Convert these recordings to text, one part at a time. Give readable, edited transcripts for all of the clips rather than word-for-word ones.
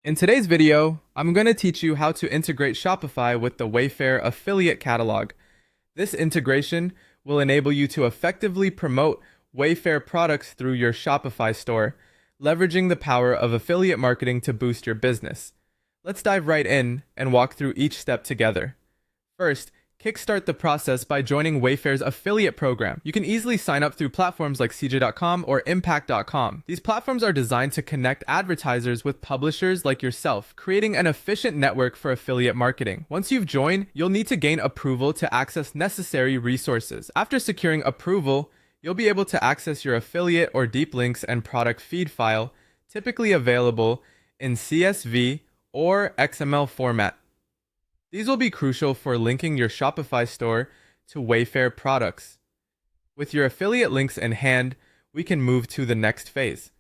In today's video, I'm going to teach you how to integrate Shopify with the Wayfair affiliate catalog. This integration will enable you to effectively promote Wayfair products through your Shopify store, leveraging the power of affiliate marketing to boost your business. Let's dive right in and walk through each step together. First, kickstart the process by joining Wayfair's affiliate program. You can easily sign up through platforms like CJ.com or Impact.com. These platforms are designed to connect advertisers with publishers like yourself, creating an efficient network for affiliate marketing. Once you've joined, you'll need to gain approval to access necessary resources. After securing approval, you'll be able to access your affiliate or deep links and product feed file, typically available in CSV or XML format. These will be crucial for linking your Shopify store to Wayfair products. With your affiliate links in hand, we can move to the next phase.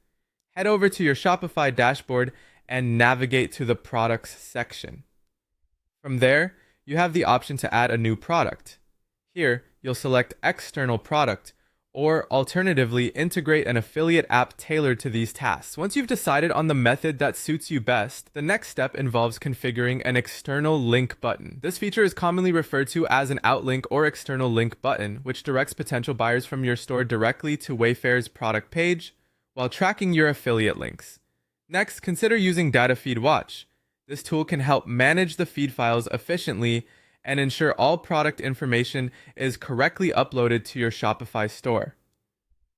Head over to your Shopify dashboard and navigate to the products section. From there, you have the option to add a new product. Here, you'll select external product, or alternatively, integrate an affiliate app tailored to these tasks. Once you've decided on the method that suits you best, the next step involves configuring an external link button. This feature is commonly referred to as an outlink or external link button, which directs potential buyers from your store directly to Wayfair's product page while tracking your affiliate links. Next, consider using Data Feed Watch. This tool can help manage the feed files efficiently and ensure all product information is correctly uploaded to your Shopify store.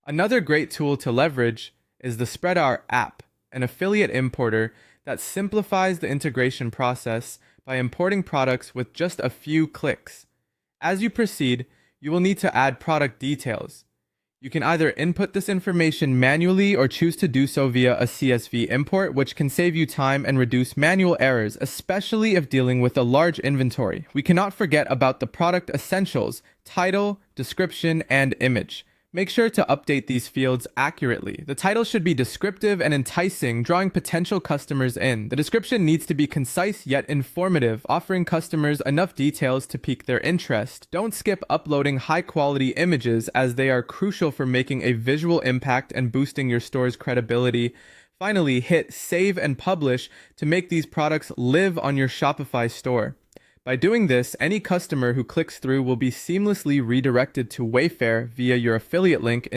Another great tool to leverage is the Spreadout app, an affiliate importer that simplifies the integration process by importing products with just a few clicks. As you proceed, you will need to add product details. You can either input this information manually or choose to do so via a CSV import, which can save you time and reduce manual errors, especially if dealing with a large inventory. We cannot forget about the product essentials, title, description, and image. Make sure to update these fields accurately. The title should be descriptive and enticing, drawing potential customers in. The description needs to be concise yet informative, offering customers enough details to pique their interest. Don't skip uploading high-quality images, as they are crucial for making a visual impact and boosting your store's credibility. Finally, hit Save and Publish to make these products live on your Shopify store. By doing this, any customer who clicks through will be seamlessly redirected to Wayfair via your affiliate link